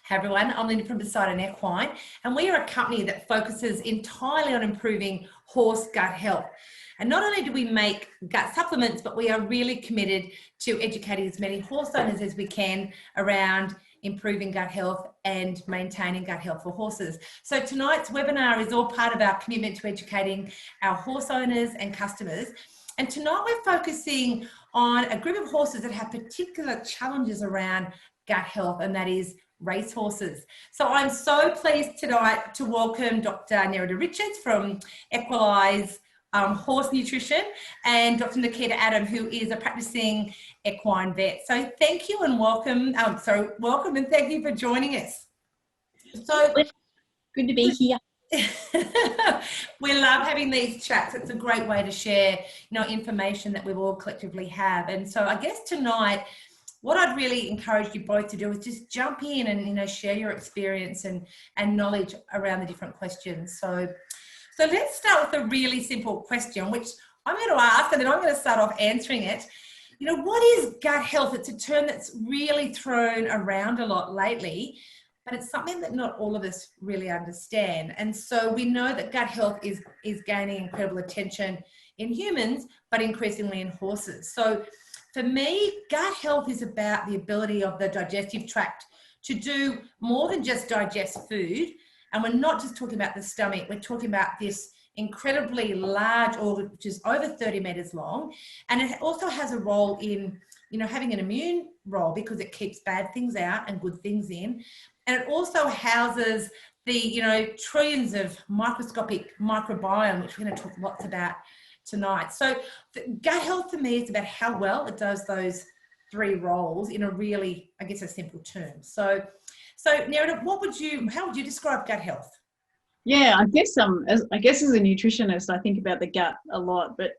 Hi everyone, I'm Linda from Beside Equine, and we are a company that focuses entirely on improving horse gut health. And not only do we make gut supplements, but we are really committed to educating as many horse owners as we can around improving gut health and maintaining gut health for horses. So tonight's webinar is all part of our commitment to educating our horse owners and customers. And tonight we're focusing on a group of horses that have particular challenges around gut health, and that is racehorses. So I'm so pleased tonight to welcome Dr. Nerida Richards from Equalize Horse Nutrition and Dr. Nikita Adam, who is a practicing equine vet. So thank you and welcome. Welcome and thank you for joining us. So good to be here. We love having these chats. It's a great way to share, information that we all collectively have. And so I guess tonight, what I'd really encourage you both to do is just jump in and share your experience and knowledge around the different questions. So let's start with a really simple question, which I'm going to ask, and then I'm going to start off answering it. What is gut health? It's a term that's really thrown around a lot lately, but it's something that not all of us really understand. And so we know that gut health is gaining incredible attention in humans, but increasingly in horses. So for me, gut health is about the ability of the digestive tract to do more than just digest food. And we're not just talking about the stomach, we're talking about this incredibly large organ, which is over 30 meters long. And it also has a role in, having an immune role because it keeps bad things out and good things in. And it also houses the, trillions of microscopic microbiome, which we're going to talk lots about tonight. So gut health for me is about how well it does those three roles in a really, I guess, a simple term. So Nerida, how would you describe gut health? Yeah, I guess as a nutritionist, I think about the gut a lot, but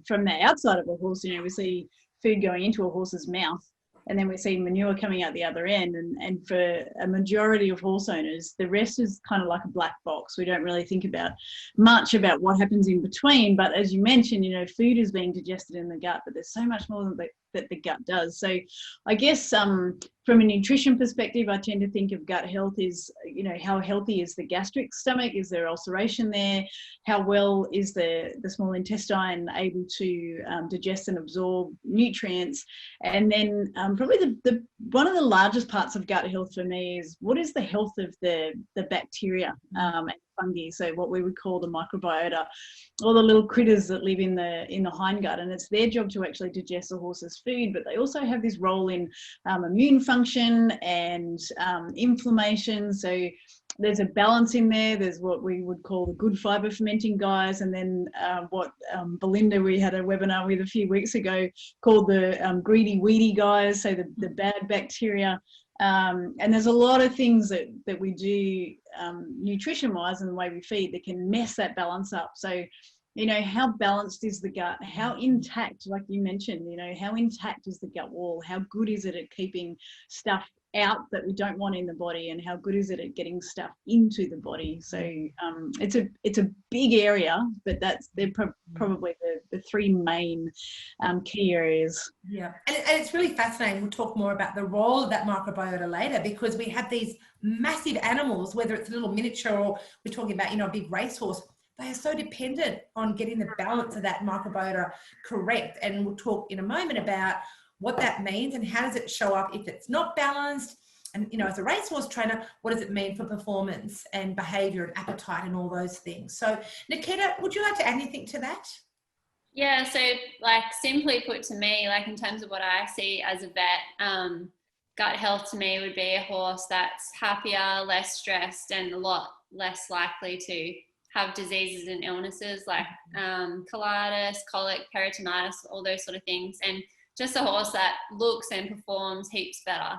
from the outside of a horse, we see food going into a horse's mouth, and then we see manure coming out the other end. And for a majority of horse owners, the rest is kind of like a black box. We don't really think much about what happens in between. But as you mentioned, food is being digested in the gut, but there's so much more that the gut does. So I guess from a nutrition perspective, I tend to think of gut health is, how healthy is the gastric stomach? Is there ulceration there? How well is the small intestine able to digest and absorb nutrients? And then probably the one of the largest parts of gut health for me is what is the health of the bacteria and fungi, so what we would call the microbiota, all the little critters that live in the hindgut, and it's their job to actually digest the horse's food, but they also have this role in immune function and inflammation. So there's a balance in there. There's what we would call the good fibre fermenting guys, and then what Belinda, we had a webinar with a few weeks ago, called the greedy weedy guys, so the bad bacteria. And there's a lot of things that we do nutrition wise and the way we feed that can mess that balance up. So how balanced is the gut? How intact, like you mentioned, how intact is the gut wall? How good is it at keeping stuff out that we don't want in the body, and how good is it at getting stuff into the body? So it's a big area, but they're probably the three main key areas. Yeah, and it's really fascinating. We'll talk more about the role of that microbiota later, because we have these massive animals, whether it's a little miniature or we're talking about a big racehorse. They are so dependent on getting the balance of that microbiota correct, and we'll talk in a moment about what that means and how does it show up if it's not balanced. And as a racehorse trainer, what does it mean for performance and behavior and appetite and all those things? So Nikita, would you like to add anything to that? Yeah, so simply put to me, in terms of what I see as a vet, gut health to me would be a horse that's happier, less stressed, and a lot less likely to have diseases and illnesses like colitis, colic, peritonitis, all those sort of things. And just a horse that looks and performs heaps better.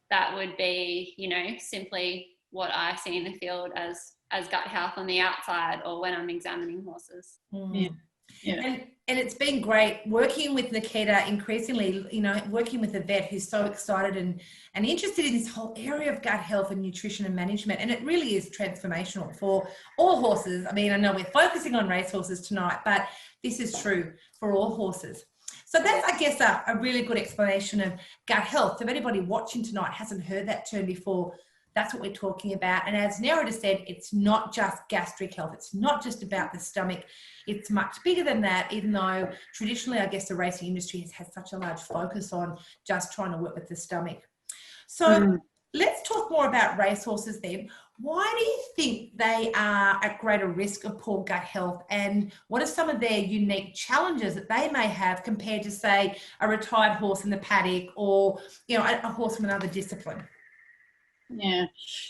That would be, simply what I see in the field as gut health on the outside, or when I'm examining horses. Mm. Yeah. And it's been great working with Nikita increasingly, working with a vet who's so excited and interested in this whole area of gut health and nutrition and management. And it really is transformational for all horses. I mean, I know we're focusing on racehorses tonight, but this is true for all horses. So that's, I guess, a really good explanation of gut health. So if anybody watching tonight hasn't heard that term before, that's what we're talking about. And as Nerida said, it's not just gastric health. It's not just about the stomach. It's much bigger than that, even though traditionally, I guess, the racing industry has had such a large focus on just trying to work with the stomach. So let's talk more about racehorses then. Why do you think they are at greater risk of poor gut health, and what are some of their unique challenges that they may have compared to, say, a retired horse in the paddock, or, you know, a horse from another discipline? Yeah,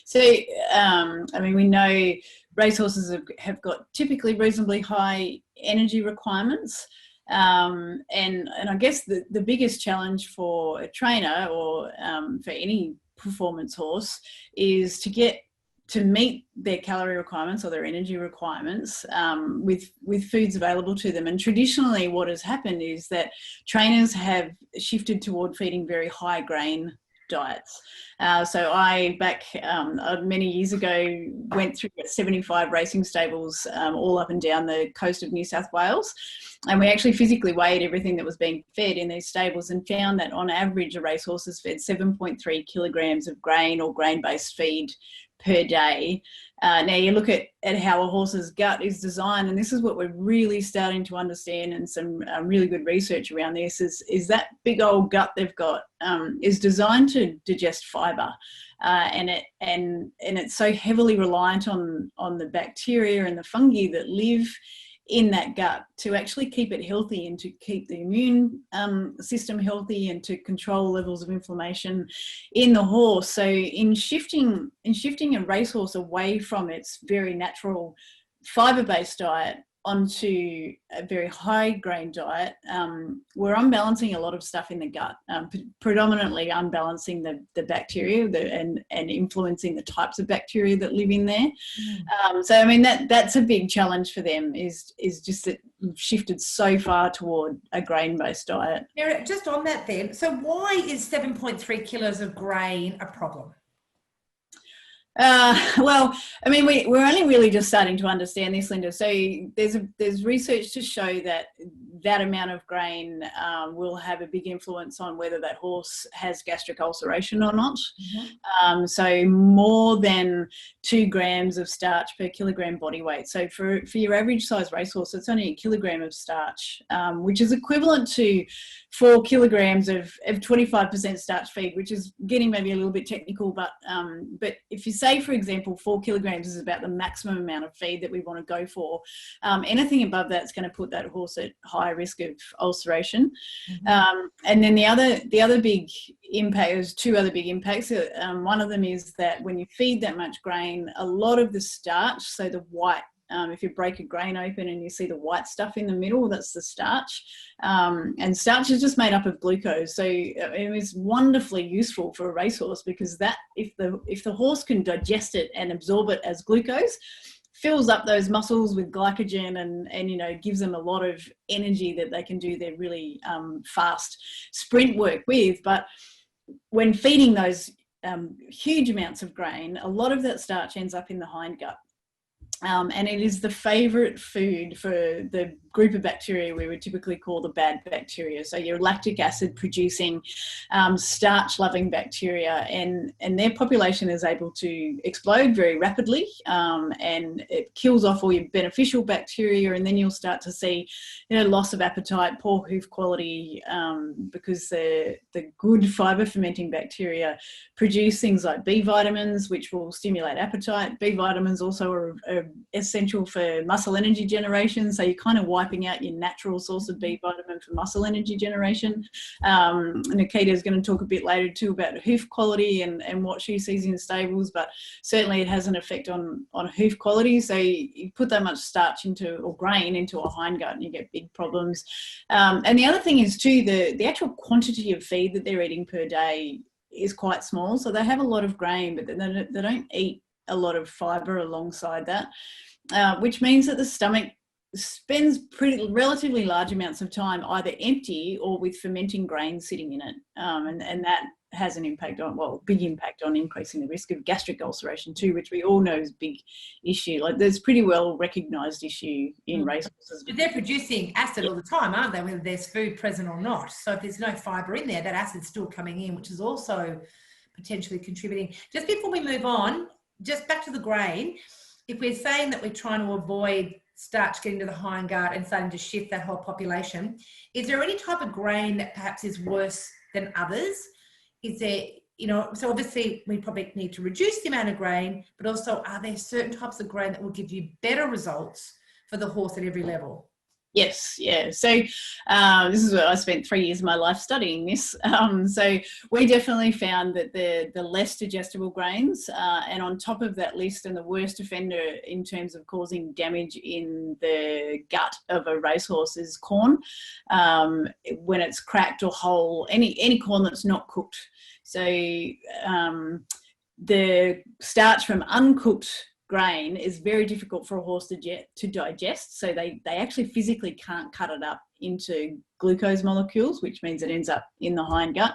so I mean, we know racehorses have got typically reasonably high energy requirements, and I guess the biggest challenge for a trainer, or for any performance horse, is to meet their calorie requirements or their energy requirements with foods available to them. And traditionally what has happened is that trainers have shifted toward feeding very high grain diets. So I, back many years ago, went through 75 racing stables all up and down the coast of New South Wales. And we actually physically weighed everything that was being fed in these stables and found that on average a racehorse is fed 7.3 kilograms of grain or grain-based feed per day. Now you look at how a horse's gut is designed, and this is what we're really starting to understand, and some really good research around this is that big old gut they've got is designed to digest fibre, and it's so heavily reliant on the bacteria and the fungi that live in that gut to actually keep it healthy and to keep the immune system healthy and to control levels of inflammation in the horse. So in shifting a racehorse away from its very natural fibre-based diet onto a very high grain diet, we're unbalancing a lot of stuff in the gut, predominantly unbalancing the bacteria and influencing the types of bacteria that live in there. So I mean that's a big challenge for them, is just that we've shifted so far toward a grain-based diet. Just on that then, so why is 7.3 kilos of grain a problem? Well, I mean, we're only really just starting to understand this, Linda. So there's research to show that amount of grain will have a big influence on whether that horse has gastric ulceration or not. So more than 2 grams of starch per kilogram body weight. So for your average size racehorse, it's only 1 kilogram of starch, which is equivalent to 4 kilograms of 25% starch feed, which is getting maybe a little bit technical, but if you say, for example, 4 kilograms is about the maximum amount of feed that we want to go for, anything above that's going to put that horse at high risk of ulceration. And then the other big impact, there's 2 other big impacts. One of them is that when you feed that much grain, a lot of the starch, so the white, if you break a grain open and you see the white stuff in the middle, that's the starch. And starch is just made up of glucose. So it is wonderfully useful for a racehorse, because that, if the horse can digest it and absorb it as glucose, fills up those muscles with glycogen and you know, gives them a lot of energy that they can do their really fast sprint work with. But when feeding those huge amounts of grain, a lot of that starch ends up in the hindgut. And it is the favourite food for the group of bacteria we would typically call the bad bacteria. So your lactic acid producing, starch loving bacteria, and their population is able to explode very rapidly, and it kills off all your beneficial bacteria, and then you'll start to see, you know, loss of appetite, poor hoof quality, because the good fibre fermenting bacteria produce things like B vitamins, which will stimulate appetite. B vitamins also are essential for muscle energy generation, so you're kind of wiping out your natural source of B vitamin for muscle energy generation. Nikita is going to talk a bit later too about hoof quality and what she sees in stables, but certainly it has an effect on hoof quality. So you put that much starch or grain into a hindgut and you get big problems. And the other thing is too, the actual quantity of feed that they're eating per day is quite small. So they have a lot of grain, but they don't eat a lot of fibre alongside that, which means that the stomach spends relatively large amounts of time either empty or with fermenting grain sitting in it, and has an impact on, well, big impact on increasing the risk of gastric ulceration too, which we all know is a big issue. Like there's pretty well recognised issue in racehorses. But they're producing acid all the time, aren't they, whether there's food present or not? So if there's no fibre in there, that acid's still coming in, which is also potentially contributing. Just before we move on, just back to the grain, if we're saying that we're trying to avoid starch getting to the hindgut and starting to shift that whole population, is there any type of grain that perhaps is worse than others? Is there, you know, so obviously we probably need to reduce the amount of grain, but also are there certain types of grain that will give you better results for the horse at every level? Yes, yeah. So this is where I spent 3 years of my life studying this. So we definitely found that the less digestible grains, and on top of that list, and the worst offender in terms of causing damage in the gut of a racehorse is corn. When it's cracked or whole, any corn that's not cooked. So the starch from uncooked grain is very difficult for a horse to digest, so they actually physically can't cut it up into glucose molecules, which means it ends up in the hindgut.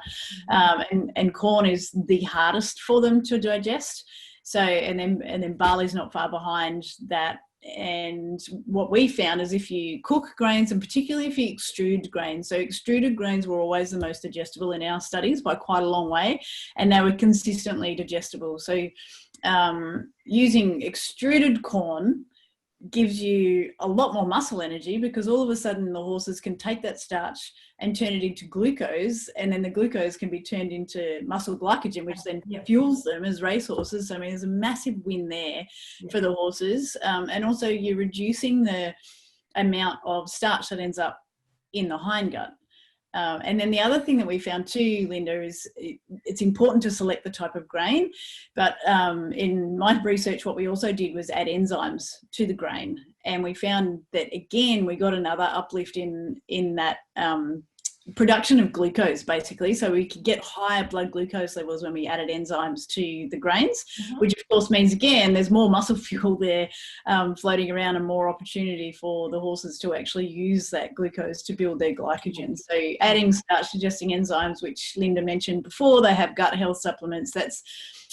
And corn is the hardest for them to digest. So and then barley's not far behind that. And what we found is if you cook grains, and particularly if you extrude grains, so extruded grains were always the most digestible in our studies by quite a long way, and they were consistently digestible. So using extruded corn gives you a lot more muscle energy, because all of a sudden the horses can take that starch and turn it into glucose, and then the glucose can be turned into muscle glycogen, which then fuels them as racehorses. So, I mean, there's a massive win there for the horses. And also you're reducing the amount of starch that ends up in the hindgut. And then the other thing that we found too, Linda, is it's important to select the type of grain. But in my research, what we also did was add enzymes to the grain. And we found that, again, we got another uplift in that production of glucose, basically. So we could get higher blood glucose levels when we added enzymes to the grains, which of course means, again, there's more muscle fuel there floating around, and more opportunity for the horses to actually use that glucose to build their glycogen. So adding starch digesting enzymes, which Linda mentioned before, they have gut health supplements.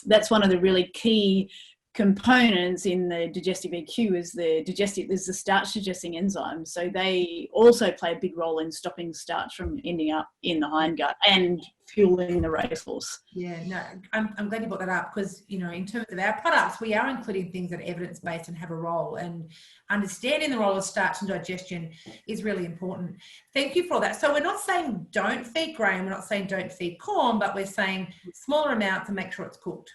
That's one of the really key components in the digestive EQ is the starch digesting enzymes. So they also play a big role in stopping starch from ending up in the hindgut and fueling the racehorse. Yeah, no, I'm glad you brought that up, because, you know, in terms of our products, we are including things that are evidence-based and have a role, and understanding the role of starch and digestion is really important. Thank you for that. So we're not saying don't feed grain, we're not saying don't feed corn, but we're saying smaller amounts and make sure it's cooked.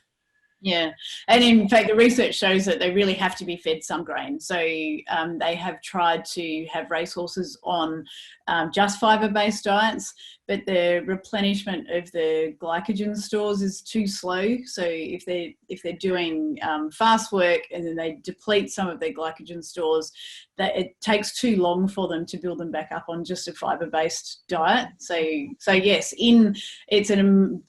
Yeah, and in fact, the research shows that they really have to be fed some grain. So they have tried to have racehorses on just fibre-based diets, but the replenishment of the glycogen stores is too slow. So if they're doing fast work and then they deplete some of their glycogen stores, that it takes too long for them to build them back up on just a fibre-based diet. So yes,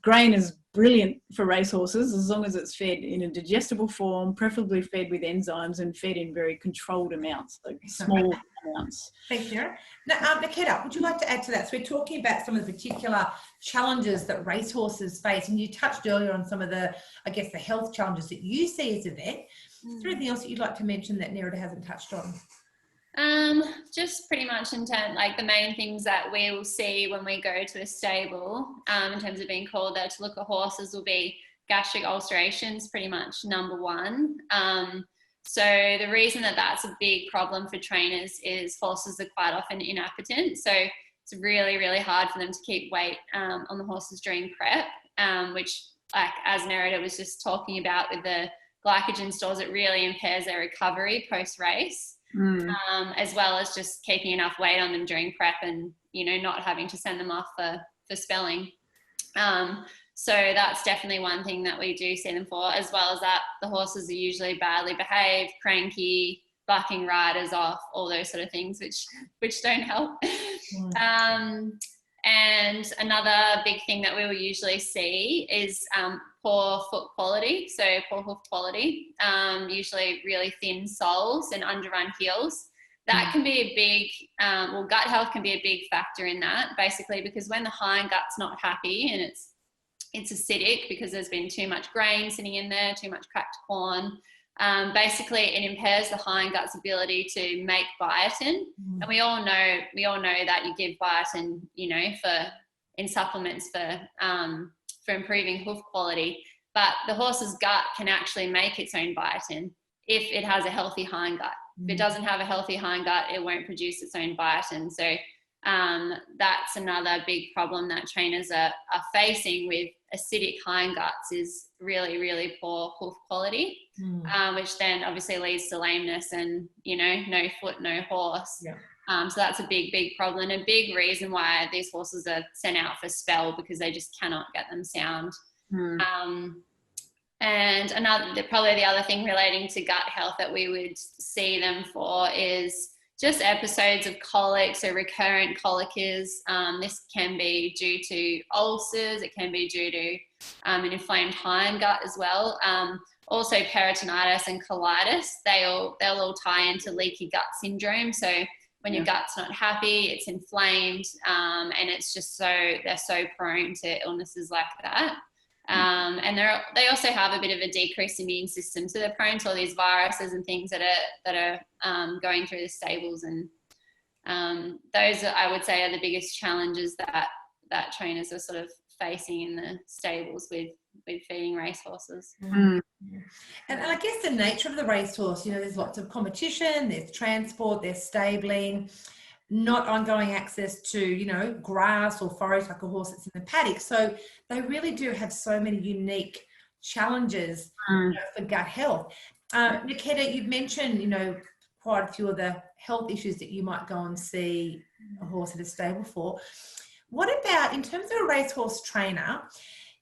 grain is brilliant for racehorses as long as it's fed in a digestible form, preferably fed with enzymes and fed in very controlled amounts, like small amounts. Thanks, Sarah. Now, Nikita, would you like to add to that? So we're talking about some of the particular challenges that racehorses face, and you touched earlier on some of the, I guess, the health challenges that you see as a vet. Is there anything else that you'd like to mention that Nerida hasn't touched on? Just pretty much in terms, like the main things that we will see when we go to a stable, in terms of being called there to look at horses, will be gastric ulcerations, pretty much number one. So the reason that that's a big problem for trainers is horses are quite often inappetent. So it's really, really hard for them to keep weight on the horses during prep, which, like as Nerida was just talking about with the glycogen stores, it really impairs their recovery post-race. As well as just keeping enough weight on them during prep, and, you know, not having to send them off for spelling. So that's definitely one thing that we do see them for, as well as that the horses are usually badly behaved, cranky, bucking riders off, all those sort of things, which don't help. And another big thing that we will usually see is poor foot quality, so poor hoof quality, usually really thin soles and underrun heels. That can be a big, gut health can be a big factor in that, basically, because when the hindgut's not happy and it's acidic because there's been too much grain sitting in there, too much cracked corn. Basically, it impairs the hindgut's ability to make biotin, and we all know that you give biotin, in supplements for improving hoof quality. But the horse's gut can actually make its own biotin if it has a healthy hindgut. If it doesn't have a healthy hindgut, it won't produce its own biotin. So that's another big problem that trainers are facing with acidic hindguts, is really, really poor hoof quality, which then obviously leads to lameness and, no foot, no horse. So that's a big, big problem, and a big reason why these horses are sent out for spell, because they just cannot get them sound. And probably the other thing relating to gut health that we would see them for is just episodes of colics or recurrent colics. This can be due to ulcers. It can be due to an inflamed hindgut as well. Also peritonitis and colitis, they'll all tie into leaky gut syndrome. So when your gut's not happy, it's inflamed, and it's just they're so prone to illnesses like that. And they also have a bit of a decreased immune system, so they're prone to all these viruses and things that are going through the stables, and those I would say are the biggest challenges that trainers are sort of facing in the stables with feeding racehorses. And I guess the nature of the racehorse, there's lots of competition, there's transport, there's stabling, not ongoing access to, grass or forage like a horse that's in the paddock. So they really do have so many unique challenges for gut health. Nikita, you've mentioned, quite a few of the health issues that you might go and see a horse at a stable for. What about in terms of a racehorse trainer?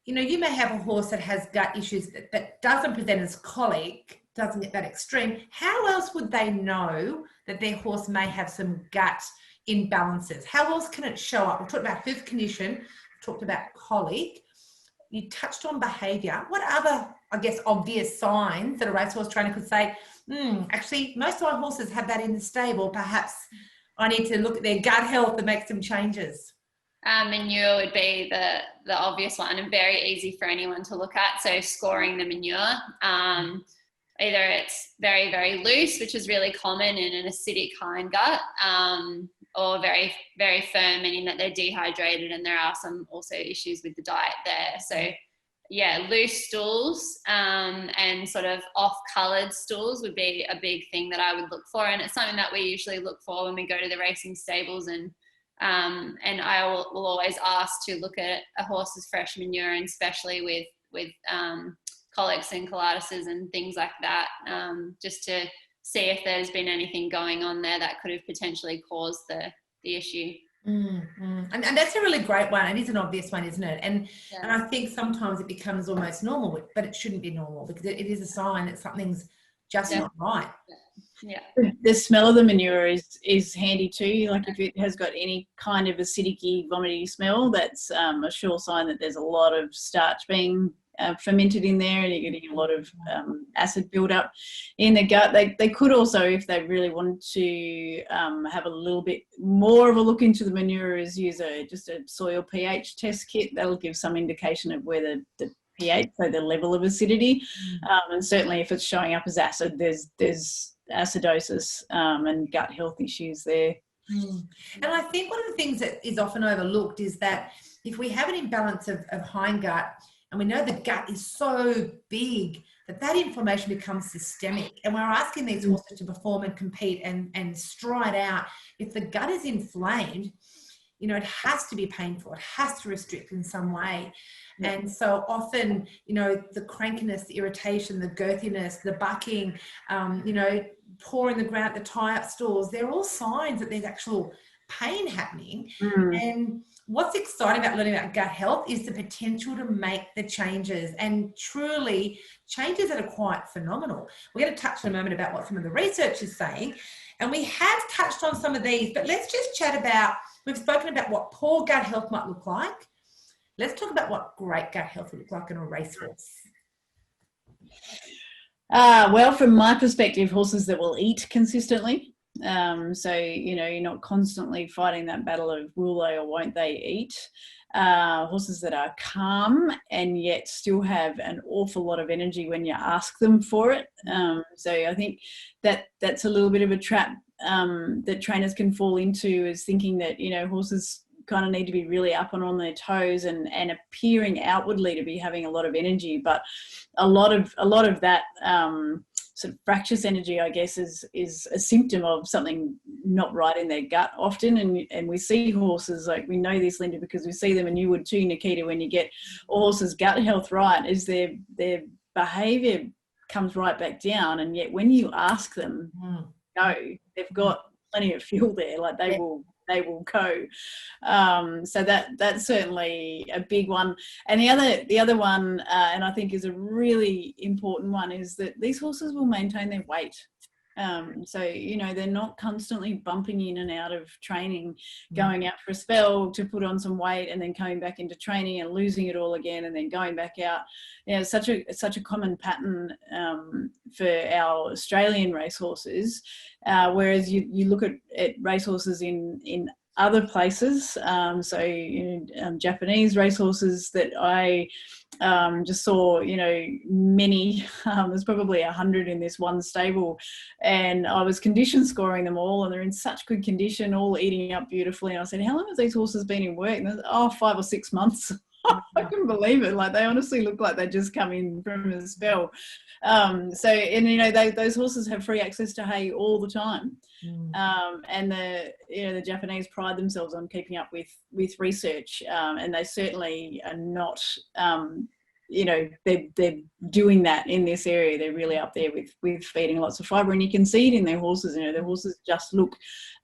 You may have a horse that has gut issues that doesn't present as colic, doesn't get that extreme. How else would they know that their horse may have some gut imbalances? How else can it show up? We talked about hoof condition, talked about colic. You touched on behaviour. What other, I guess, obvious signs that a racehorse trainer could say, actually, most of my horses have that in the stable. Perhaps I need to look at their gut health and make some changes. Manure would be the obvious one and very easy for anyone to look at. So scoring the manure, either it's very, very loose, which is really common in an acidic hindgut, or very, very firm, meaning that they're dehydrated, and there are some also issues with the diet there. So yeah, loose stools and sort of off-coloured stools would be a big thing that I would look for, and it's something that we usually look for when we go to the racing stables, and I will always ask to look at a horse's fresh manure, and especially with colics and colitis and things like that, just to see if there's been anything going on there that could have potentially caused the issue. And that's a really great one. It is an obvious one, isn't it? And I think sometimes it becomes almost normal, but it shouldn't be normal, because it is a sign that something's just not right. Yeah. The smell of the manure is handy too. Like if it has got any kind of acidic-y, vomity smell, that's a sure sign that there's a lot of starch being fermented in there, and you're getting a lot of acid build-up in the gut. They could also, if they really wanted to have a little bit more of a look into the manure, is use just a soil pH test kit. That'll give some indication of where the pH, so the level of acidity, and certainly if it's showing up as acid, there's acidosis and gut health issues there. And I think one of the things that is often overlooked is that if we have an imbalance of hindgut, and we know the gut is so big that inflammation becomes systemic, and we're asking these horses to perform and compete and stride out. If the gut is inflamed, it has to be painful, it has to restrict in some way. And so often, the crankiness, the irritation, the girthiness, the bucking, pouring the ground, the tie-up stools, they're all signs that there's actual pain happening. And what's exciting about learning about gut health is the potential to make the changes, and truly changes that are quite phenomenal. We're going to touch in a moment about what some of the research is saying, and we have touched on some of these, but let's just chat about, we've spoken about what poor gut health might look like. Let's talk about what great gut health would look like in a racehorse. Well, from my perspective, horses that will eat consistently. So, you're not constantly fighting that battle of will they or won't they eat. horses that are calm and yet still have an awful lot of energy when you ask them for it. So I think that's a little bit of a trap that trainers can fall into, is thinking that, you know, horses kind of need to be really up and on their toes and appearing outwardly to be having a lot of energy, but a lot of that sort of fractious energy, I guess, is a symptom of something not right in their gut often. And we see horses, like, we know this, Linda, because we see them, and you would too, Nikita, when you get a horse's gut health right, is their behaviour comes right back down. And yet when you ask them, no, they've got plenty of fuel there, like they will go. So that's certainly a big one. And the other one, and I think is a really important one, is that these horses will maintain their weight. So, you know, they're not constantly bumping in and out of training, going out for a spell to put on some weight and then coming back into training and losing it all again and then going back out. You know, such a common pattern for our Australian racehorses, whereas you look at racehorses in other places. So, you know, Japanese racehorses that I just saw, you know, many, there's probably 100 in this one stable, and I was condition scoring them all, and they're in such good condition, all eating up beautifully. And I said, how long have these horses been in work? And they said, 5 or 6 months. I couldn't believe it. Like, they honestly look like they just come in from a spell. So, and you know, those horses have free access to hay all the time. And the Japanese pride themselves on keeping up with research, and they certainly are not. You know, they're doing that in this area. They're really up there with feeding lots of fibre, and you can see it in their horses. You know, their horses just look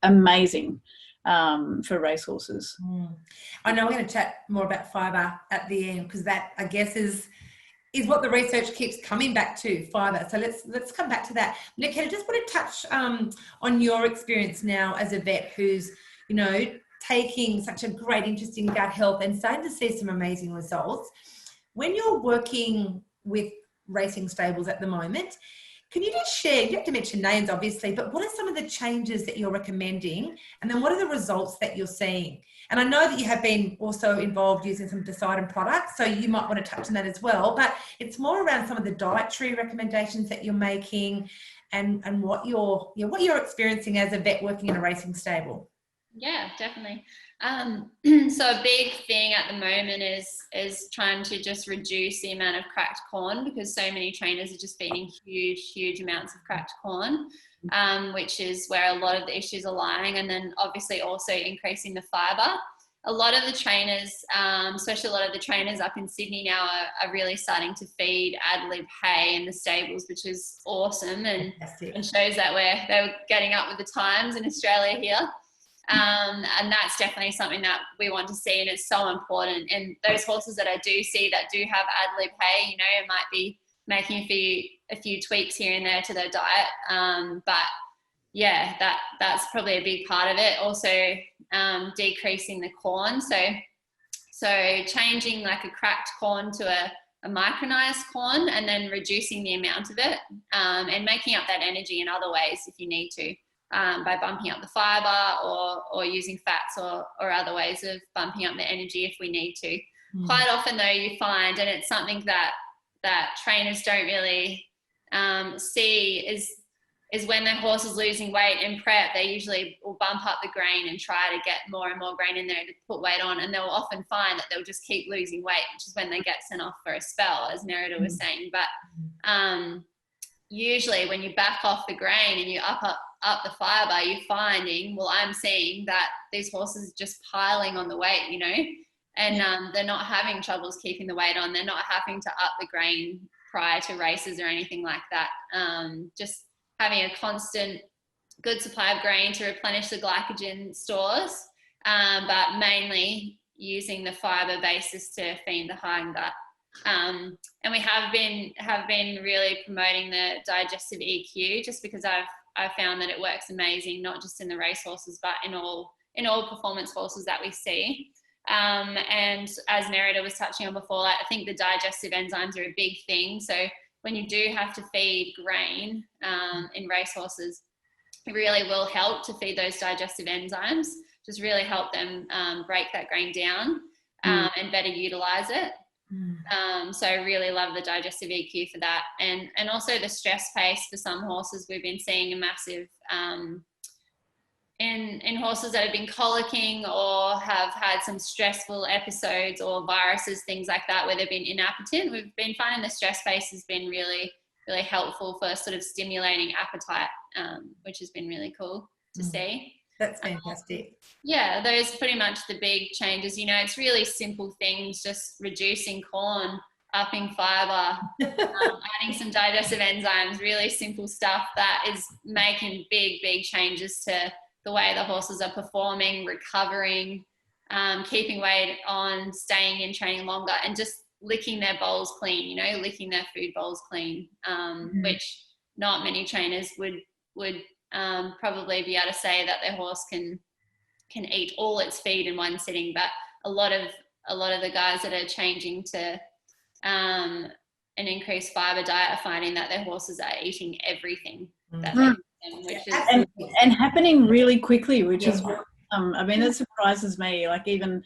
amazing for racehorses. I know we're going to chat more about fibre at the end, because that, I guess, is what the research keeps coming back to, fibre. So let's come back to that. Nikita, I just want to touch on your experience now as a vet who's, you know, taking such a great interest in gut health and starting to see some amazing results. When you're working with racing stables at the moment, can you just share, you don't have to mention names obviously, but what are some of the changes that you're recommending, and then what are the results that you're seeing? And I know that you have been also involved using some Decidin products, so you might want to touch on that as well, but it's more around some of the dietary recommendations that you're making and what you're experiencing as a vet working in a racing stable. Yeah, definitely. So a big thing at the moment is trying to just reduce the amount of cracked corn, because so many trainers are just feeding huge amounts of cracked corn, which is where a lot of the issues are lying. And then obviously also increasing the fibre. A lot of the trainers, especially a lot of the trainers up in Sydney now, are really starting to feed ad lib hay in the stables, which is awesome, and shows that they're getting up with the times in Australia here. And that's definitely something that we want to see, and it's so important. And those horses that I do see that do have ad lib hay, you know, it might be making a few tweaks here and there to their diet, but yeah, that's probably a big part of it. Also, decreasing the corn, so changing like a cracked corn to a micronized corn, and then reducing the amount of it, and making up that energy in other ways if you need to. By bumping up the fibre or using fats or other ways of bumping up the energy if we need to. Quite often though, you find, and it's something that trainers don't really see, is when their horse is losing weight in prep, they usually will bump up the grain and try to get more and more grain in there to put weight on, and they'll often find that they'll just keep losing weight, which is when they get sent off for a spell, as Nerida was saying. But usually when you back off the grain and you up the fibre, I'm seeing that these horses are just piling on the weight, you know, and they're not having troubles keeping the weight on. They're not having to up the grain prior to races or anything like that. Just having a constant good supply of grain to replenish the glycogen stores, but mainly using the fibre basis to feed the hind gut. And we have been really promoting the digestive EQ, just because I've found that it works amazing, not just in the racehorses, but in all performance horses that we see. And as Nerida was touching on before, I think the digestive enzymes are a big thing. So when you do have to feed grain in racehorses, it really will help to feed those digestive enzymes, just really help them break that grain down. and better utilize it. So I really love the digestive EQ for that, and also the stress pace for some horses. We've been seeing a massive in horses that have been colicking or have had some stressful episodes or viruses, things like that, where they've been inappetent. We've been finding the stress pace has been really, really helpful for sort of stimulating appetite, which has been really cool to see. That's fantastic. Yeah, those are pretty much the big changes. You know, it's really simple things, just reducing corn, upping fibre, adding some digestive enzymes, really simple stuff that is making big, big changes to the way the horses are performing, recovering, keeping weight on, staying in training longer, and just licking their bowls clean, you know, licking their food bowls clean, which not many trainers would probably be able to say that their horse can eat all its feed in one sitting. But a lot of the guys that are changing to an increased fibre diet are finding that their horses are eating everything that they eat them, which is and happening really quickly, which is I mean, that surprises me. Like even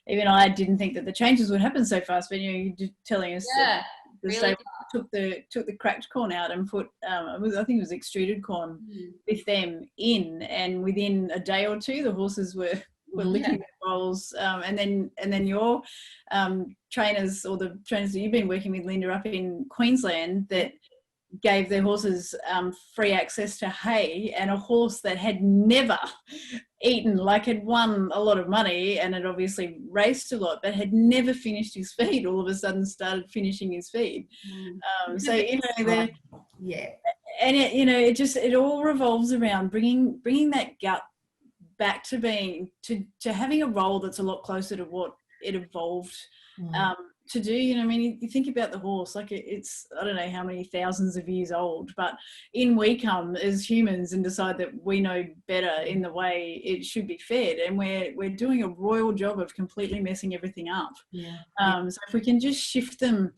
I didn't think that the changes would happen so fast. But you're telling us that really they took the cracked corn out and put I think it was extruded corn with them in, and within a day or two the horses were licking their bowls, and then your trainers, or the trainers that you've been working with, Linda, up in Queensland, that gave their horses free access to hay, and a horse that had never eaten, like had won a lot of money and had obviously raced a lot, but had never finished his feed, all of a sudden started finishing his feed. So and it all revolves around bringing that gut back to being to having a role that's a lot closer to what it evolved to do. You know, I mean, you think about the horse, like it's I don't know how many thousands of years old, but in we come as humans and decide that we know better in the way it should be fed, and we're doing a royal job of completely messing everything up. So if we can just shift them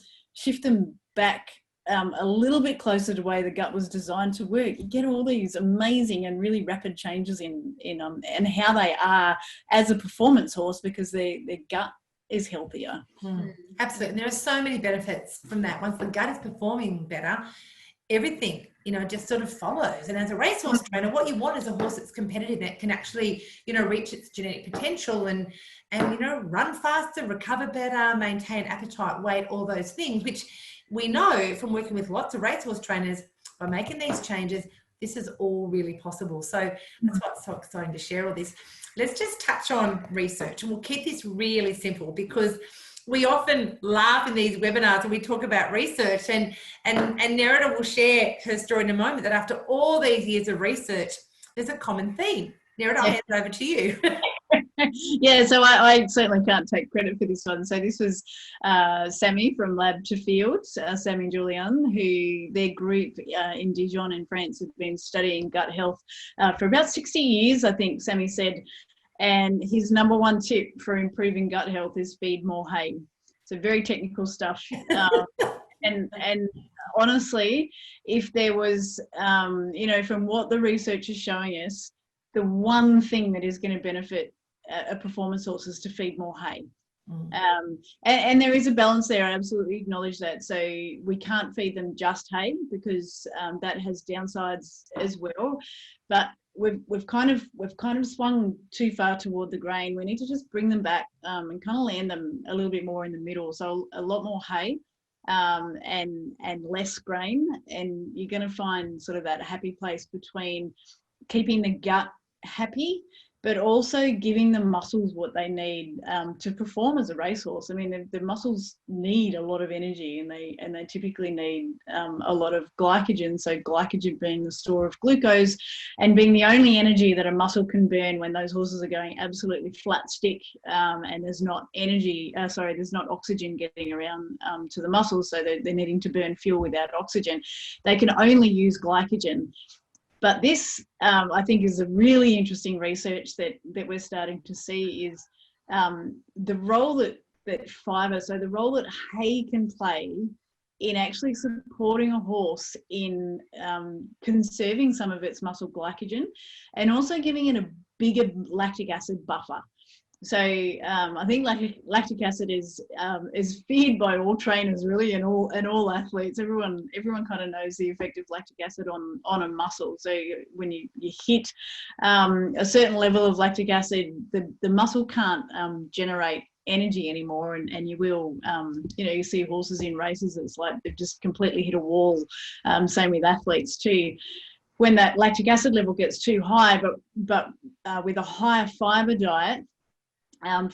back a little bit closer to the way the gut was designed to work, you get all these amazing and really rapid changes in and how they are as a performance horse, because their gut is healthier. Absolutely. And there are so many benefits from that. Once the gut is performing better, everything, just sort of follows. And as a racehorse trainer, what you want is a horse that's competitive, that can actually, reach its genetic potential and run faster, recover better, maintain appetite, weight, all those things, which we know from working with lots of racehorse trainers, by making these changes, this is all really possible. So that's what's so exciting to share all this. Let's just touch on research, and we'll keep this really simple, because we often laugh in these webinars and we talk about research, and Nerida will share her story in a moment, that after all these years of research, there's a common theme. Nerida, I'll hand it over to you. So I certainly can't take credit for this one. So this was Sammy from Lab to Field, Sammy and Julian, who their group in Dijon in France had been studying gut health for about 60 years, I think Sammy said. And his number one tip for improving gut health is feed more hay. So very technical stuff. And honestly, if there was, from what the research is showing us, the one thing that is going to benefit a performance horse is to feed more hay. And there is a balance there. I absolutely acknowledge that. So we can't feed them just hay, because that has downsides as well. But we've kind of swung too far toward the grain. We need to just bring them back and kind of land them a little bit more in the middle. So a lot more hay and less grain, and you're going to find sort of that happy place between keeping the gut happy, but also giving the muscles what they need to perform as a racehorse. I mean, the muscles need a lot of energy, and they typically need a lot of glycogen. So glycogen being the store of glucose, and being the only energy that a muscle can burn when those horses are going absolutely flat stick, and there's not there's not oxygen getting around to the muscles, so they're needing to burn fuel without oxygen. They can only use glycogen. But this, I think, is a really interesting research that we're starting to see, is the role that fibre, so the role that hay can play in actually supporting a horse in conserving some of its muscle glycogen, and also giving it a bigger lactic acid buffer. So I think lactic acid is feared by all trainers really, and all athletes. Everyone kind of knows the effect of lactic acid on a muscle. So when you hit a certain level of lactic acid, the muscle can't generate energy anymore, and you will you see horses in races, it's like they've just completely hit a wall. Same with athletes too. When that lactic acid level gets too high, but with a higher fibre diet,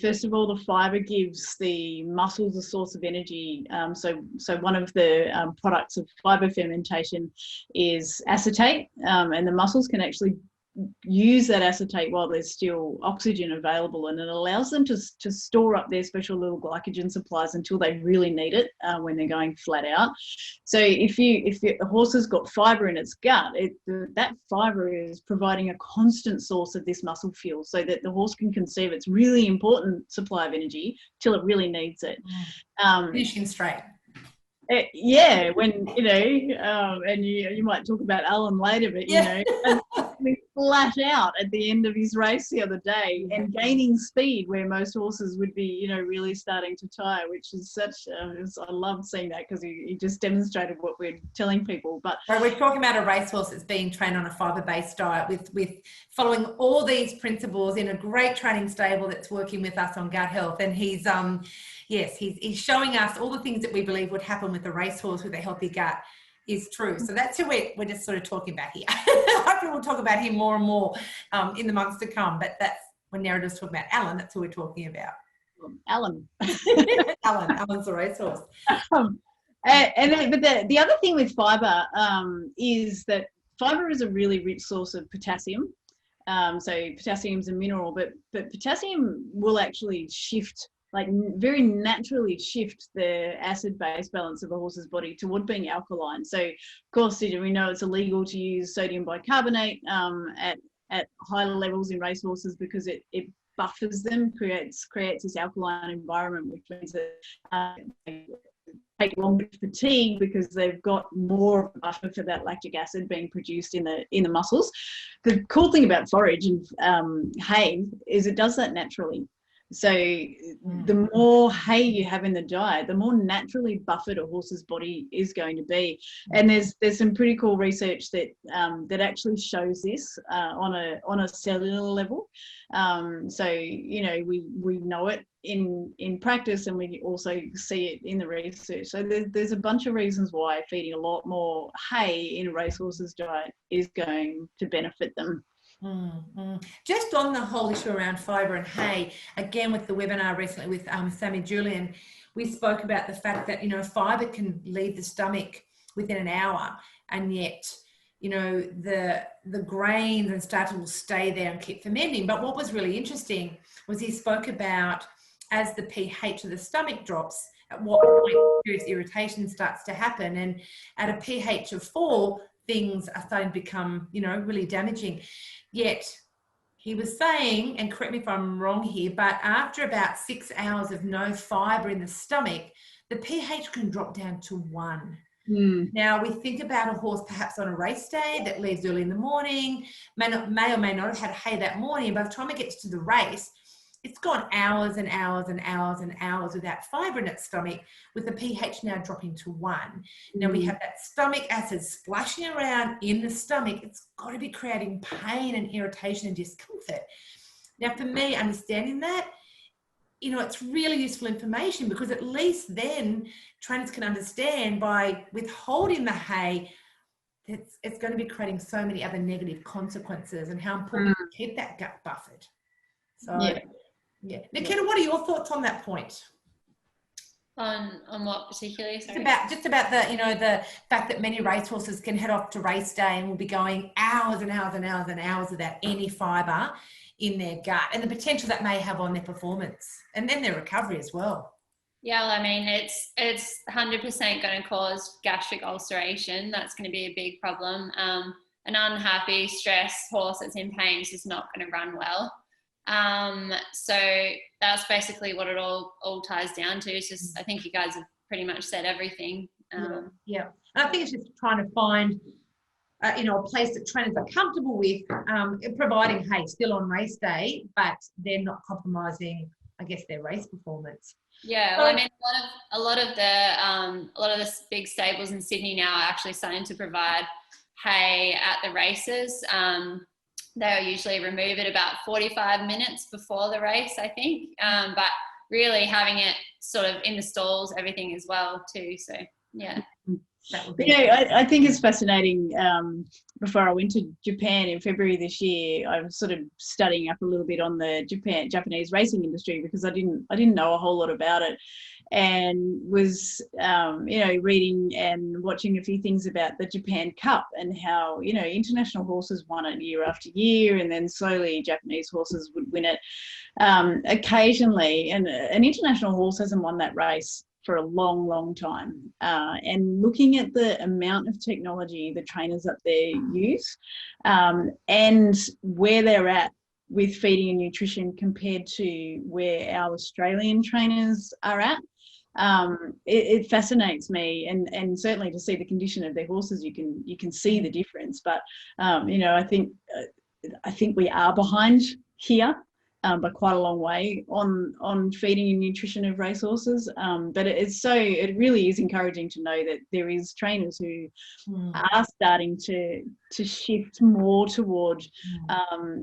first of all, the fibre gives the muscles a source of energy. So one of the products of fibre fermentation is acetate, and the muscles can actually use that acetate while there's still oxygen available, and it allows them to store up their special little glycogen supplies until they really need it when they're going flat out. So if the horse has got fibre in its gut, that fibre is providing a constant source of this muscle fuel, so that the horse can conserve its really important supply of energy till it really needs it. Finishing straight. Yeah, when and you might talk about Alan later, but flat out at the end of his race the other day, and gaining speed where most horses would be really starting to tire, which is such I love seeing that, because he just demonstrated what we're telling people. But we're talking about a racehorse that's being trained on a fibre-based diet with following all these principles in a great training stable that's working with us on gut health, and he's he's showing us all the things that we believe would happen with a racehorse with a healthy gut is true. So that's who we're just sort of talking about here. Hopefully we'll talk about him more and more in the months to come, but that's when Nerida's talking about Alan, that's who we're talking about. Alan. Alan's a racehorse. But the other thing with fibre is that fibre is a really rich source of potassium. So potassium is a mineral, but potassium will actually very naturally shift the acid-base balance of a horse's body toward being alkaline. So, of course, we know it's illegal to use sodium bicarbonate at high levels in racehorses, because it buffers them, creates this alkaline environment, which means that they take longer to fatigue because they've got more of a buffer for that lactic acid being produced in the muscles. The cool thing about forage and hay is it does that naturally. So the more hay you have in the diet, the more naturally buffered a horse's body is going to be. And there's some pretty cool research that actually shows this on a cellular level. So we know it in practice, and we also see it in the research. So there's a bunch of reasons why feeding a lot more hay in a racehorse's diet is going to benefit them. Just on the whole issue around fibre and hay, again with the webinar recently with Sammy Julian, we spoke about the fact that fibre can leave the stomach within an hour, and yet the grains and starch will stay there and keep fermenting. But what was really interesting was he spoke about, as the pH of the stomach drops, at what point serious irritation starts to happen, and at a pH of 4, things are starting to become really damaging. Yet he was saying, and correct me if I'm wrong here, but after about 6 hours of no fibre in the stomach, the pH can drop down to 1. Now we think about a horse perhaps on a race day that leaves early in the morning, may or may not have had hay that morning, and by the time it gets to the race, it's gone hours and hours and hours and hours without fibre in its stomach, with the pH now dropping to 1. Now we have that stomach acid splashing around in the stomach. It's got to be creating pain and irritation and discomfort. Now for me, understanding that, it's really useful information, because at least then trainers can understand, by withholding the hay, it's going to be creating so many other negative consequences, and how important to keep that gut buffered. So yeah. Nikita, what are your thoughts on that point? On what particularly? Sorry? Just about the fact that many racehorses can head off to race day and will be going hours and hours and hours and hours without any fibre in their gut, and the potential that may have on their performance and then their recovery as well. Yeah, well, I mean, it's 100% going to cause gastric ulceration. That's going to be a big problem. An unhappy, stressed horse that's in pain is just not going to run well. So that's basically what it all ties down to. It's just, I think you guys have pretty much said everything. Yeah. And I think it's just trying to find a place that trainers are comfortable with, providing, hey, still on race day, but they're not compromising, I guess, their race performance. Yeah, well, I mean, a lot of the big stables in Sydney now are actually starting to provide hay at the races. They'll usually remove it about 45 minutes before the race, I think. But really having it sort of in the stalls, everything as well too. So yeah. I think it's fascinating. Before I went to Japan in February this year, I was sort of studying up a little bit on the Japanese racing industry, because I didn't know a whole lot about it, and was reading and watching a few things about the Japan Cup and how international horses won it year after year, and then slowly Japanese horses would win it occasionally, and an international horse hasn't won that race for a long, long time. And looking at the amount of technology the trainers up there use, and where they're at with feeding and nutrition compared to where our Australian trainers are at, it fascinates me, and certainly to see the condition of their horses, you can see the difference. But I think we are behind here, by quite a long way on feeding and nutrition of racehorses. But it really is encouraging to know that there is trainers who are starting to shift more toward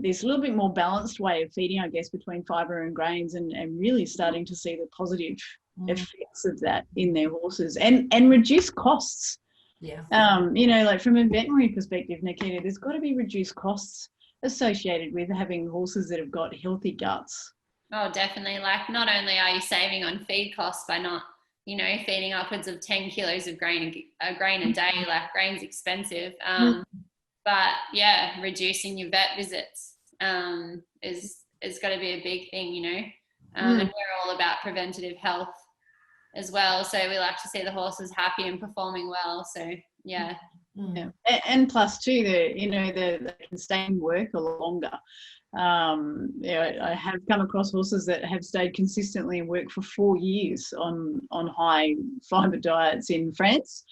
this little bit more balanced way of feeding, I guess, between fibre and grains, and really starting to see the positive effects of that in their horses, and reduce costs. Yeah. Like from a veterinary perspective, Nikita, there's got to be reduced costs associated with having horses that have got healthy guts. Oh, definitely. Like, not only are you saving on feed costs by not, feeding upwards of 10 kilos of grain a day, like grain's expensive. But yeah, reducing your vet visits is got to be a big thing, and we're all about preventative health as well. So we like to see the horses happy and performing well. So yeah. Yeah. And plus too, they can stay in work a lot longer. I have come across horses that have stayed consistently in work for 4 years on high fibre diets in France.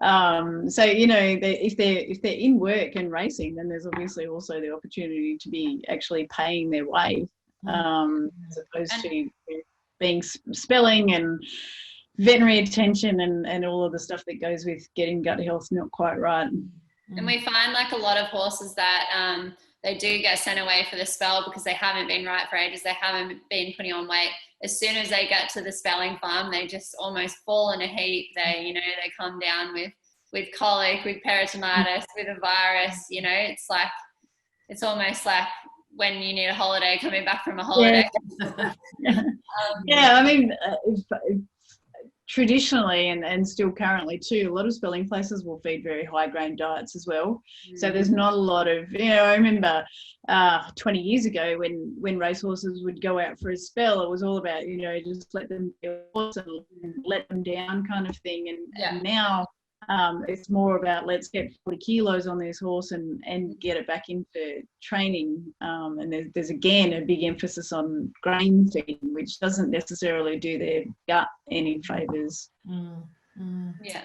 So if they're in work and racing, then there's obviously also the opportunity to be actually paying their way, as opposed to being spelling and veterinary attention and all of the stuff that goes with getting gut health not quite right. And we find like a lot of horses that they do get sent away for the spell because they haven't been right for ages, they haven't been putting on weight. As soon as they get to the spelling farm, they just almost fall in a heap. They come down with colic, with peritonitis, with a virus. It's almost like when you need a holiday coming back from a holiday. I mean, traditionally and still currently too, a lot of spelling places will feed very high grain diets as well. So there's not a lot of, I remember 20 years ago when racehorses would go out for a spell, it was all about, just let them be a horse and let them down kind of thing. And now it's more about let's get 40 kilos on this horse and get it back into training. And there's again a big emphasis on grain feeding, which doesn't necessarily do their gut any favours. Yeah.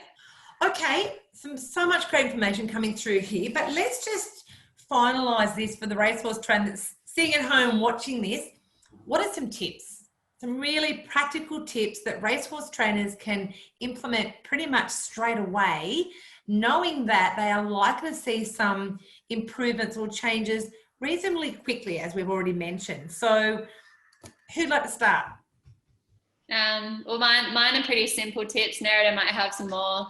Okay, so much great information coming through here, but let's just finalise this for the racehorse trainer that's sitting at home watching this. What are some tips? Some really practical tips that racehorse trainers can implement pretty much straight away, knowing that they are likely to see some improvements or changes reasonably quickly, as we've already mentioned. So who'd like to start? Well, mine are pretty simple tips. Nerida might have some more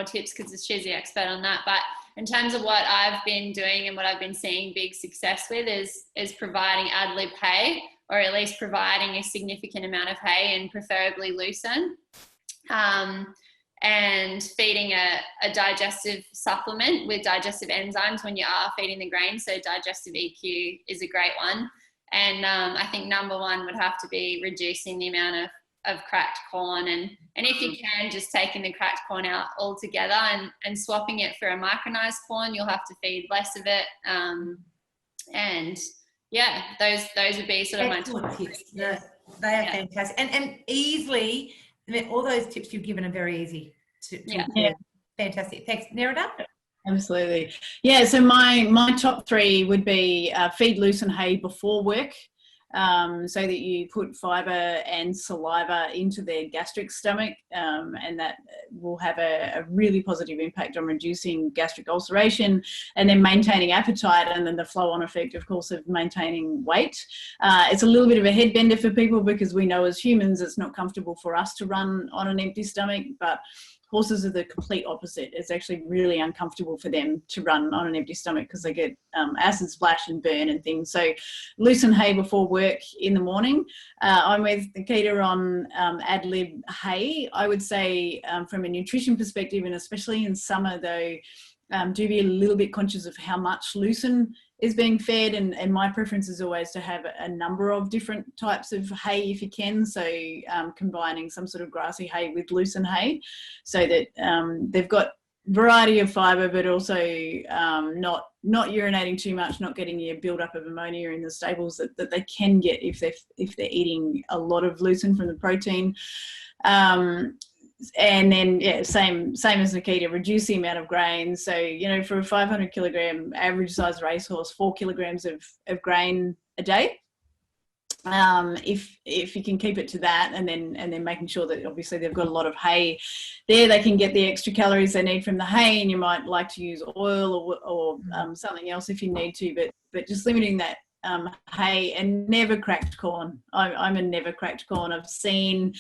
tips because she's the expert on that. But in terms of what I've been doing and what I've been seeing big success with is providing ad lib hay, or at least providing a significant amount of hay and preferably lucerne, and feeding a digestive supplement with digestive enzymes when you are feeding the grain. So digestive EQ is a great one. And I think number one would have to be reducing the amount of cracked corn, and if you can, just taking the cracked corn out altogether and swapping it for a micronized corn. You'll have to feed less of it. And yeah, those would be sort of excellent my tips. They are fantastic, and easily. I mean, all those tips you've given are very easy to yeah. Fantastic. Thanks, Nerida. Absolutely. Yeah, so my top three would be feed loose and hay before work, so that you put fibre and saliva into their gastric stomach, and that will have a really positive impact on reducing gastric ulceration and then maintaining appetite, and then the flow-on effect, of course, of maintaining weight. It's a little bit of a head bender for people because we know as humans it's not comfortable for us to run on an empty stomach, but horses are the complete opposite. It's actually really uncomfortable for them to run on an empty stomach because they get acid splash and burn and things. So loosen hay before work in the morning. I'm with Nikita on ad lib hay. I would say from a nutrition perspective, and especially in summer though, do be a little bit conscious of how much lucerne is being fed, and my preference is always to have a number of different types of hay if you can, so combining some sort of grassy hay with lucerne hay so that they've got variety of fibre but also not urinating too much, not getting your build up of ammonia in the stables that they can get if they're eating a lot of lucerne from the protein. And then, yeah, same as Nikita, reduce the amount of grain. So, you know, for a 500 kilogram average size racehorse, 4 kilograms of grain a day. If you can keep it to that, and then making sure that obviously they've got a lot of hay there, they can get the extra calories they need from the hay, and you might like to use oil or something else if you need to, but just limiting that hay, and never cracked corn. I'm a never cracked corn. I've seen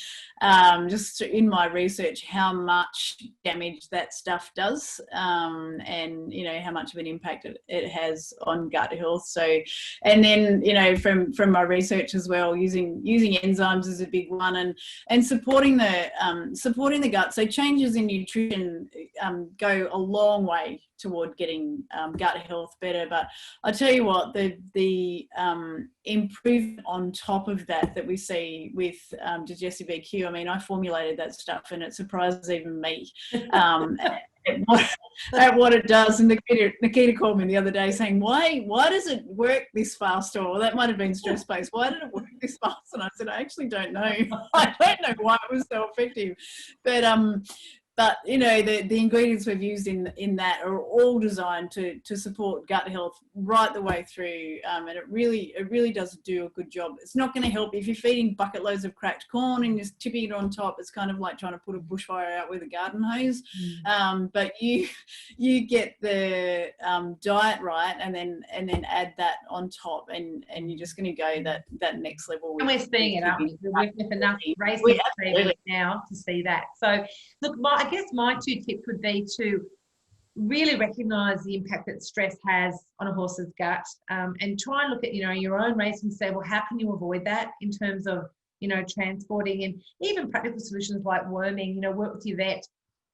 just in my research how much damage that stuff does, and you know how much of an impact it has on gut health. So, and then you know from my research as well, using enzymes is a big one, and supporting the gut. So changes in nutrition go a long way toward getting gut health better. But I tell you what, the improvement on top of that we see with digestive EQ, I mean, I formulated that stuff and it surprises even me at what it does. And Nikita called me the other day saying, why does it work this fast? Or that might have been stress-based. Why did it work this fast? And I said, I actually don't know. I don't know why it was so effective. But you know, the ingredients we've used in that are all designed to support gut health right the way through, and it really does do a good job. It's not going to help if you're feeding bucket loads of cracked corn and just tipping it on top. It's kind of like trying to put a bushfire out with a garden hose. But you get the diet right, and then add that on top, and you're just going to go that next level. And we're seeing it, aren't we? We're with enough racing now to see that. So look, I guess my two tips would be to really recognise the impact that stress has on a horse's gut, and try and look at, you know, your own race and say, well, how can you avoid that in terms of, you know, transporting, and even practical solutions like worming. You know, work with your vet,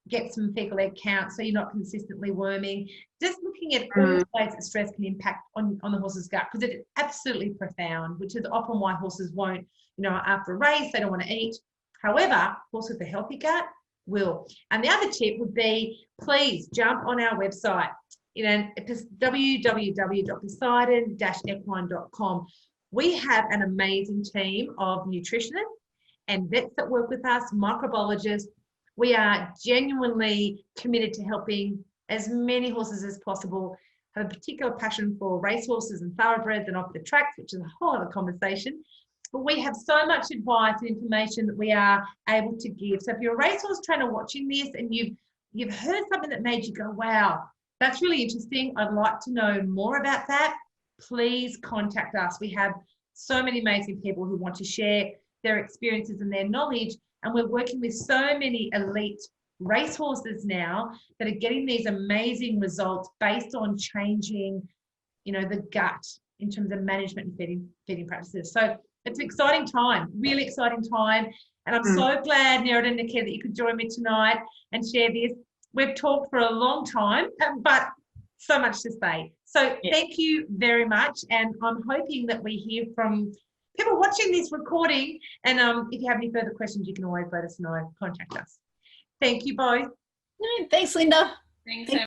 get some fecal egg count so you're not consistently worming. Just looking at all the ways that stress can impact on the horse's gut, because it's absolutely profound, which is often why horses won't, you know, after a race, they don't want to eat. However, horses with a healthy gut will. And the other tip would be, please jump on our website, you know, it's www.poseidon-equine.com. We have an amazing team of nutritionists and vets that work with us, microbiologists. We are genuinely committed to helping as many horses as possible, have a particular passion for racehorses and thoroughbreds and off the tracks, which is a whole other conversation. But we have so much advice and information that we are able to give. So if you're a racehorse trainer watching this and you've heard something that made you go, wow, that's really interesting, I'd like to know more about that, please contact us. We have so many amazing people who want to share their experiences and their knowledge. And we're working with so many elite racehorses now that are getting these amazing results based on changing, you know, the gut in terms of management and feeding practices. So it's an exciting time, really exciting time. And I'm so glad, Nerida and Nikita, that you could join me tonight and share this. We've talked for a long time, but so much to say. So thank you very much. And I'm hoping that we hear from people watching this recording. And if you have any further questions, you can always let us know, contact us. Thank you both. Thanks, Linda. Thanks so